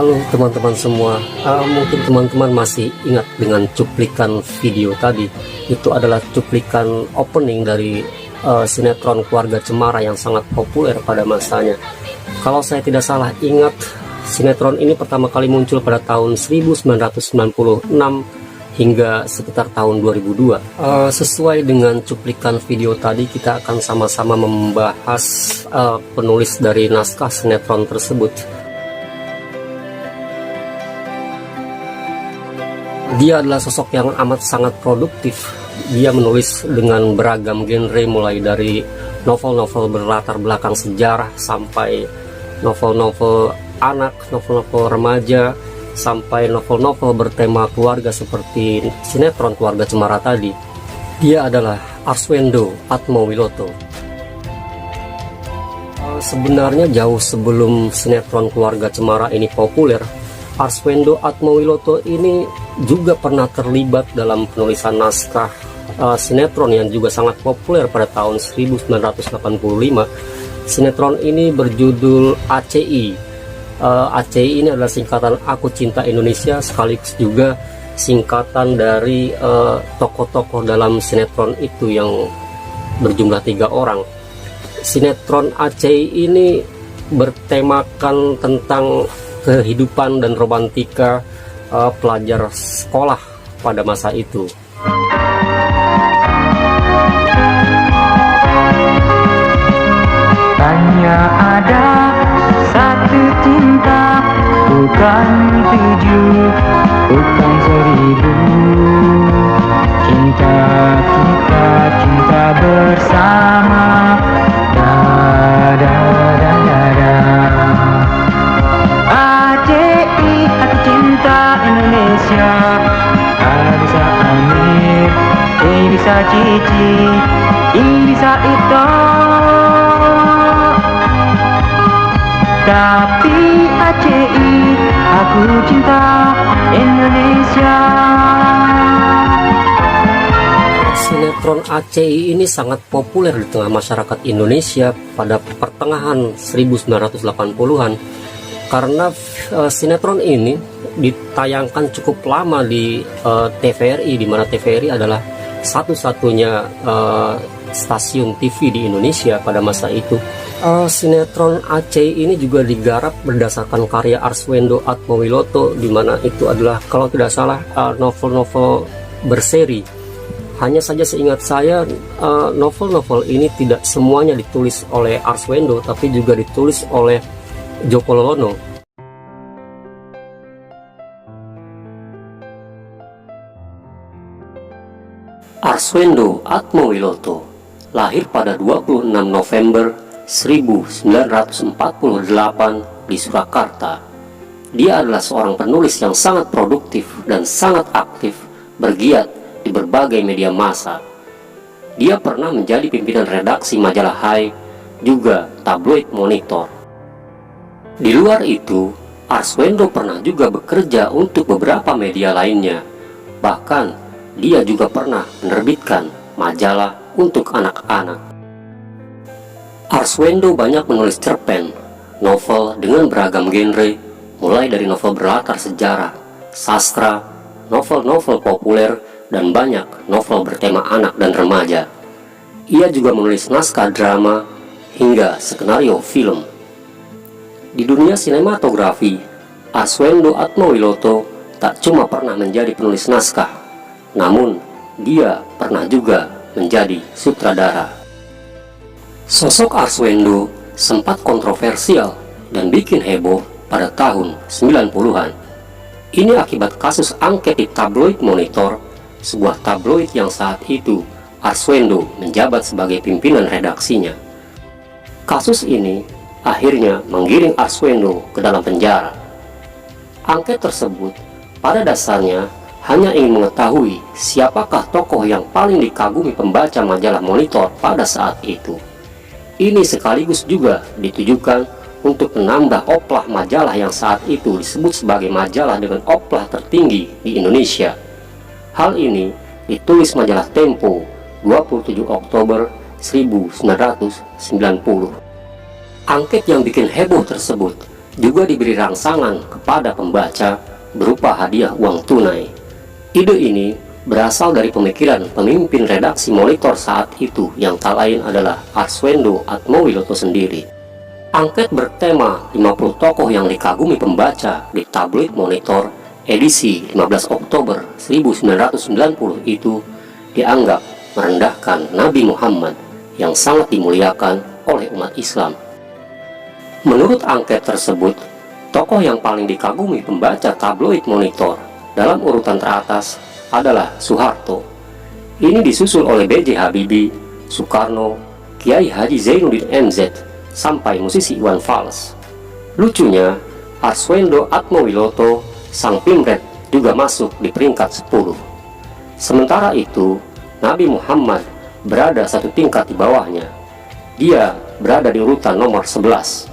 Halo teman-teman semua, mungkin teman-teman masih ingat dengan cuplikan video tadi. Itu adalah cuplikan opening dari sinetron Keluarga Cemara yang sangat populer pada masanya. Kalau saya tidak salah ingat, sinetron ini pertama kali muncul pada tahun 1996 hingga sekitar tahun 2002. Sesuai dengan cuplikan video tadi, kita akan sama-sama membahas penulis dari naskah sinetron tersebut. Dia adalah sosok yang amat sangat produktif. Dia menulis dengan beragam genre, mulai dari novel-novel berlatar belakang sejarah sampai novel-novel anak, novel-novel remaja, sampai novel-novel bertema keluarga seperti sinetron Keluarga Cemara tadi. Dia adalah Arswendo Atmowiloto. Sebenarnya jauh sebelum sinetron Keluarga Cemara ini populer, Arswendo Atmowiloto ini juga pernah terlibat dalam penulisan naskah sinetron yang juga sangat populer pada tahun 1985. Sinetron ini berjudul ACI. ACI ini adalah singkatan Aku Cinta Indonesia, sekaligus juga singkatan dari tokoh-tokoh dalam sinetron itu yang berjumlah 3 orang. Sinetron ACI ini bertemakan tentang kehidupan dan romantika pelajar sekolah pada masa itu. Hanya ada satu cinta, bukan 7, bukan 1000. Cinta kita, cinta bersama. Da da da da da. ACI, hati cinta Indonesia. Bisa Amir, bisa Cici, bisa Ito. Tapi ACI, aku cinta Indonesia. Sinetron ACI ini sangat populer di tengah masyarakat Indonesia pada pertengahan 1980-an karena sinetron ini ditayangkan cukup lama di TVRI, di mana TVRI adalah satu-satunya stasiun TV di Indonesia pada masa itu. Sinetron ACI ini juga digarap berdasarkan karya Arswendo Atmowiloto, di mana itu adalah, kalau tidak salah, novel-novel berseri. Hanya saja seingat saya, novel-novel ini tidak semuanya ditulis oleh Arswendo, tapi juga ditulis oleh Joko Lolono. Arswendo Atmowiloto lahir pada 26 November 1948 di Surakarta. Dia adalah seorang penulis yang sangat produktif dan sangat aktif, bergiat di berbagai media massa. Dia pernah menjadi pimpinan redaksi majalah Hai, juga tabloid Monitor. Di luar itu, Arswendo pernah juga bekerja untuk beberapa media lainnya. Bahkan, dia juga pernah menerbitkan majalah untuk anak-anak. Arswendo banyak menulis cerpen, novel dengan beragam genre, mulai dari novel berlatar sejarah, sastra, novel-novel populer, dan banyak novel bertema anak dan remaja. Ia juga menulis naskah drama hingga skenario film. Di dunia sinematografi, Arswendo Atmowiloto tak cuma pernah menjadi penulis naskah, namun dia pernah juga menjadi sutradara. Sosok Arswendo sempat kontroversial dan bikin heboh pada tahun 90-an. Ini akibat kasus angket di tabloid Monitor, sebuah tabloid yang saat itu Arswendo menjabat sebagai pimpinan redaksinya. Kasus ini akhirnya menggiring Arswendo ke dalam penjara. Angket tersebut pada dasarnya hanya ingin mengetahui siapakah tokoh yang paling dikagumi pembaca majalah Monitor pada saat itu. Ini sekaligus juga ditujukan untuk menambah oplah majalah yang saat itu disebut sebagai majalah dengan oplah tertinggi di Indonesia. Hal ini ditulis majalah Tempo 27 Oktober 1990. Angket yang bikin heboh tersebut juga diberi rangsangan kepada pembaca berupa hadiah uang tunai. Ide ini berasal dari pemikiran pemimpin redaksi Monitor saat itu yang tak lain adalah Arswendo Atmowiloto sendiri. Angket bertema 50 tokoh yang dikagumi pembaca di tabloid Monitor edisi 15 Oktober 1990 itu dianggap merendahkan Nabi Muhammad yang sangat dimuliakan oleh umat Islam. Menurut angket tersebut, tokoh yang paling dikagumi pembaca tabloid Monitor dalam urutan teratas adalah Soeharto. Ini disusul oleh B.J. Habibie, Soekarno, Kiai Haji Zainuddin MZ, sampai musisi Iwan Fals. Lucunya, Arswendo Atmowiloto, sang pimret, juga masuk di peringkat 10. Sementara itu, Nabi Muhammad berada satu tingkat di bawahnya. Dia berada di urutan nomor 11.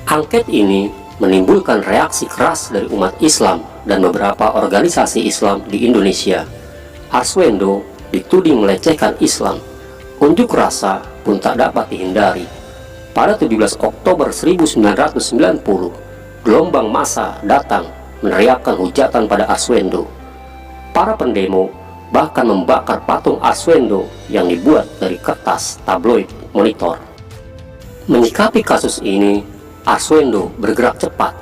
Angket ini menimbulkan reaksi keras dari umat Islam dan beberapa organisasi Islam di Indonesia. Arswendo dituding melecehkan Islam. Unjuk rasa pun tak dapat dihindari. Pada 17 Oktober 1990, gelombang massa datang meneriakkan hujatan pada Arswendo. Para pendemo bahkan membakar patung Arswendo yang dibuat dari kertas tabloid Monitor. Menyikapi kasus ini, Arswendo bergerak cepat.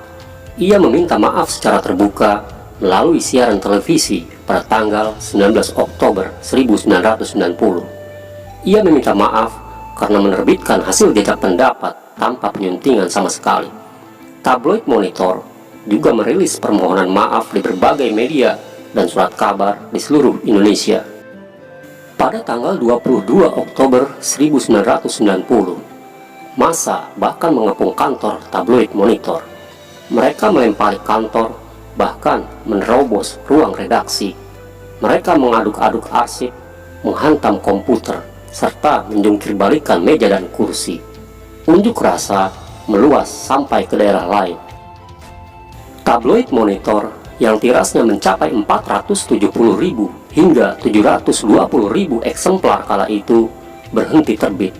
Ia meminta maaf secara terbuka melalui siaran televisi pada tanggal 19 Oktober 1990. Ia meminta maaf karena menerbitkan hasil jajak pendapat tanpa penyuntingan sama sekali. Tabloid Monitor juga merilis permohonan maaf di berbagai media dan surat kabar di seluruh Indonesia. Pada tanggal 22 Oktober 1990, massa bahkan mengepung kantor tabloid Monitor. Mereka melempari kantor, bahkan menerobos ruang redaksi. Mereka mengaduk-aduk arsip, menghantam komputer, serta menjungkir-balikan meja dan kursi. Unjuk rasa meluas sampai ke daerah lain. Tabloid Monitor yang tirasnya mencapai 470.000 hingga 720.000 eksemplar kala itu berhenti terbit.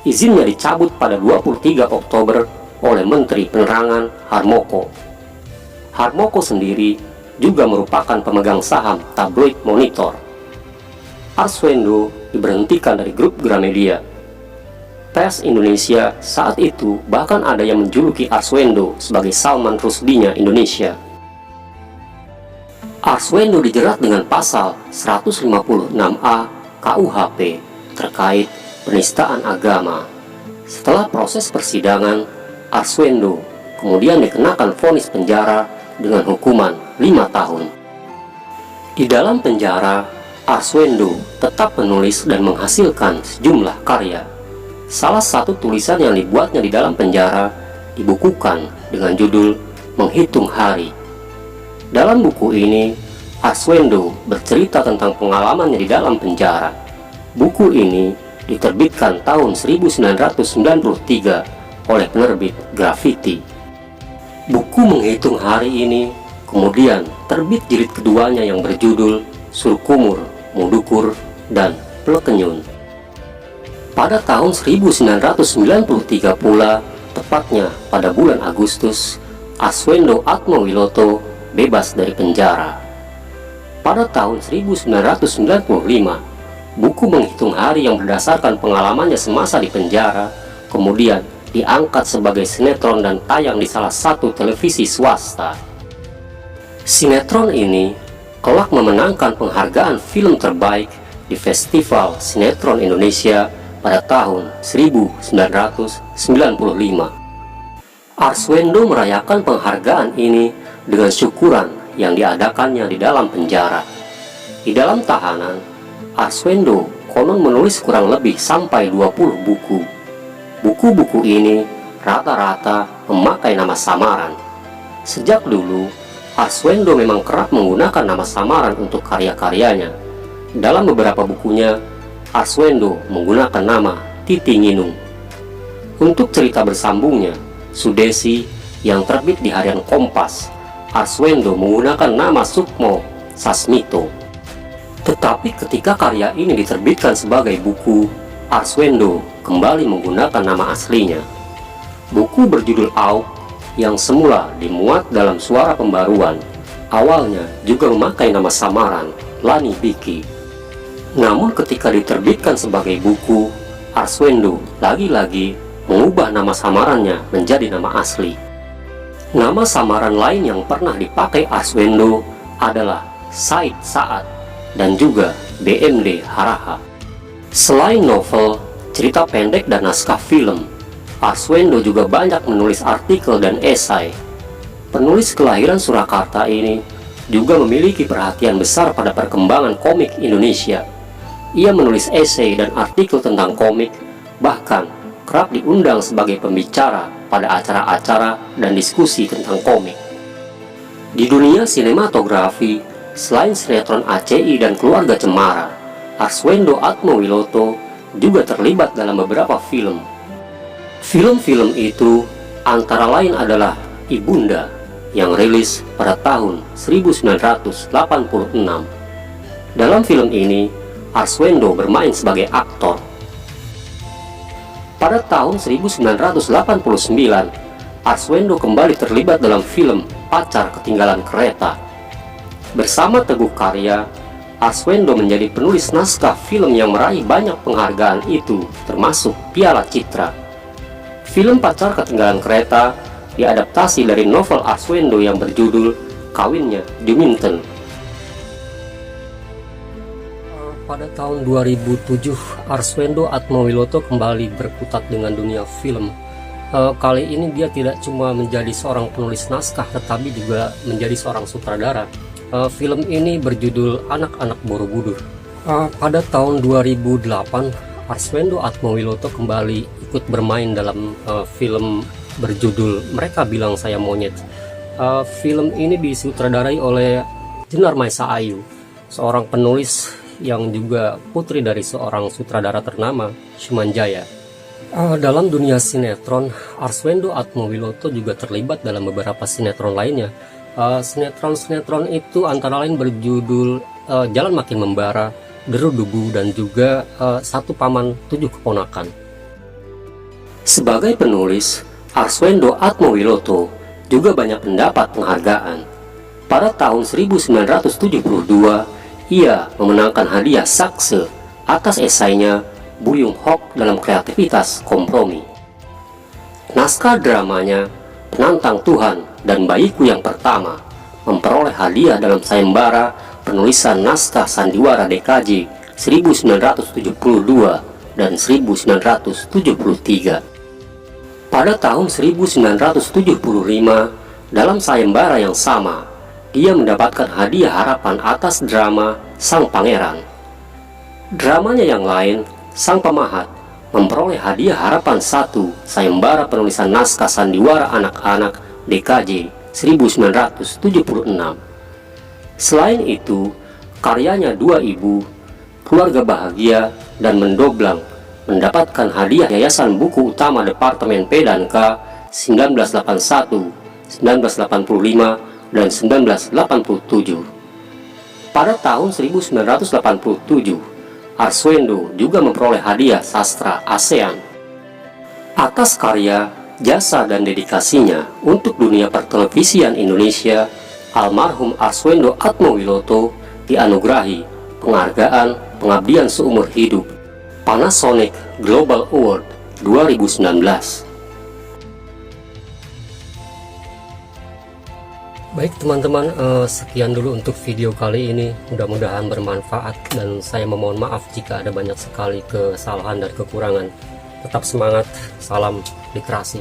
Izinnya dicabut pada 23 Oktober oleh Menteri Penerangan Harmoko. Harmoko sendiri juga merupakan pemegang saham tabloid Monitor. Arswendo diberhentikan dari grup Gramedia. Pers Indonesia saat itu bahkan ada yang menjuluki Arswendo sebagai Salman Rushdie-nya Indonesia. Arswendo dijerat dengan pasal 156A KUHP terkait penistaan agama. Setelah proses persidangan, Arswendo kemudian dikenakan vonis penjara dengan hukuman 5 tahun. Di dalam penjara, Arswendo tetap menulis dan menghasilkan sejumlah karya. Salah satu tulisan yang dibuatnya di dalam penjara dibukukan dengan judul Menghitung Hari. Dalam buku ini, Arswendo bercerita tentang pengalamannya di dalam penjara. Buku ini diterbitkan tahun 1993 oleh penerbit Graffiti. Buku Menghitung Hari ini kemudian terbit jilid keduanya yang berjudul Surkumur, Mudukur, dan Plekenyun. Pada tahun 1993 pula, tepatnya pada bulan Agustus, Arswendo Atmowiloto bebas dari penjara. Pada tahun 1995, buku Menghitung Hari yang berdasarkan pengalamannya semasa di penjara kemudian diangkat sebagai sinetron dan tayang di salah satu televisi swasta. Sinetron ini kelak memenangkan penghargaan film terbaik di Festival Sinetron Indonesia pada tahun 1995. Arswendo merayakan penghargaan ini dengan syukuran yang diadakannya di dalam penjara. Di dalam tahanan, Arswendo konon menulis kurang lebih sampai 20 buku. Buku-buku ini rata-rata memakai nama samaran. Sejak dulu, Arswendo memang kerap menggunakan nama samaran untuk karya-karyanya. Dalam beberapa bukunya, Arswendo menggunakan nama Titi Nginung. Untuk cerita bersambungnya, Sudesi, yang terbit di harian Kompas, Arswendo menggunakan nama Sukmo Sasmito. Tetapi ketika karya ini diterbitkan sebagai buku, Arswendo kembali menggunakan nama aslinya. Buku berjudul Auk yang semula dimuat dalam Suara Pembaruan, awalnya juga memakai nama samaran Lani Biki. Namun ketika diterbitkan sebagai buku, Arswendo lagi-lagi mengubah nama samarannya menjadi nama asli. Nama samaran lain yang pernah dipakai Arswendo adalah Said Saad dan juga BMD Haraha. Selain novel, cerita pendek dan naskah film, Arswendo juga banyak menulis artikel dan esai. Penulis kelahiran Surakarta ini juga memiliki perhatian besar pada perkembangan komik Indonesia. Ia menulis esai dan artikel tentang komik, bahkan kerap diundang sebagai pembicara pada acara-acara dan diskusi tentang komik. Di dunia sinematografi, selain sinetron ACI dan Keluarga Cemara, Arswendo Atmowiloto juga terlibat dalam beberapa film. Film-film itu antara lain adalah Ibunda yang rilis pada tahun 1986. Dalam film ini, Arswendo bermain sebagai aktor. Pada tahun 1989, Arswendo kembali terlibat dalam film Pacar Ketinggalan Kereta. Bersama Teguh Karya, Arswendo menjadi penulis naskah film yang meraih banyak penghargaan itu, termasuk Piala Citra. Film Pacar Ketinggalan Kereta diadaptasi dari novel Arswendo yang berjudul Kawinnya Juminten. Pada tahun 2007, Arswendo Atmowiloto kembali berkutat dengan dunia film. Kali ini dia tidak cuma menjadi seorang penulis naskah, tetapi juga menjadi seorang sutradara. Film ini berjudul Anak-anak Borobudur. Pada tahun 2008, Arswendo Atmowiloto kembali ikut bermain dalam film berjudul Mereka Bilang Saya Monyet. Film ini disutradarai oleh Jenar Maesa Ayu, seorang penulis yang juga putri dari seorang sutradara ternama, Sumanjaya. Dalam dunia sinetron, Arswendo Atmowiloto juga terlibat dalam beberapa sinetron lainnya. Sinetron-sinetron itu antara lain berjudul Jalan Makin Membara, Deru Dubu, dan juga Satu Paman Tujuh Keponakan. Sebagai penulis, Arswendo Atmowiloto juga banyak mendapat penghargaan. Pada tahun 1972, ia memenangkan hadiah Sakse atas esainya Buyung Hok dalam kreativitas kompromi. Naskah dramanya Penantang Tuhan dan Bayiku Yang Pertama memperoleh hadiah dalam sayembara penulisan naskah sandiwara DKJ 1972 dan 1973. Pada tahun 1975, dalam sayembara yang sama, dia mendapatkan hadiah harapan atas drama Sang Pangeran. Dramanya yang lain, Sang Pemahat, memperoleh hadiah harapan 1 sayembara penulisan naskah sandiwara anak-anak DKJ 1976. Selain itu, karyanya Dua Ibu, Keluarga Bahagia, dan Mendoblang mendapatkan hadiah Yayasan Buku Utama Departemen P dan K 1981, 1985, dan 1987. Pada tahun 1987, Arswendo juga memperoleh hadiah sastra ASEAN. Atas karya, jasa, dan dedikasinya untuk dunia pertelevisian Indonesia, almarhum Arswendo Atmowiloto dianugerahi penghargaan Pengabdian Seumur Hidup Panasonic Global Award 2019. Baik teman-teman, sekian dulu untuk video kali ini. Mudah-mudahan bermanfaat dan saya memohon maaf jika ada banyak sekali kesalahan dan kekurangan. Tetap semangat, salam literasi.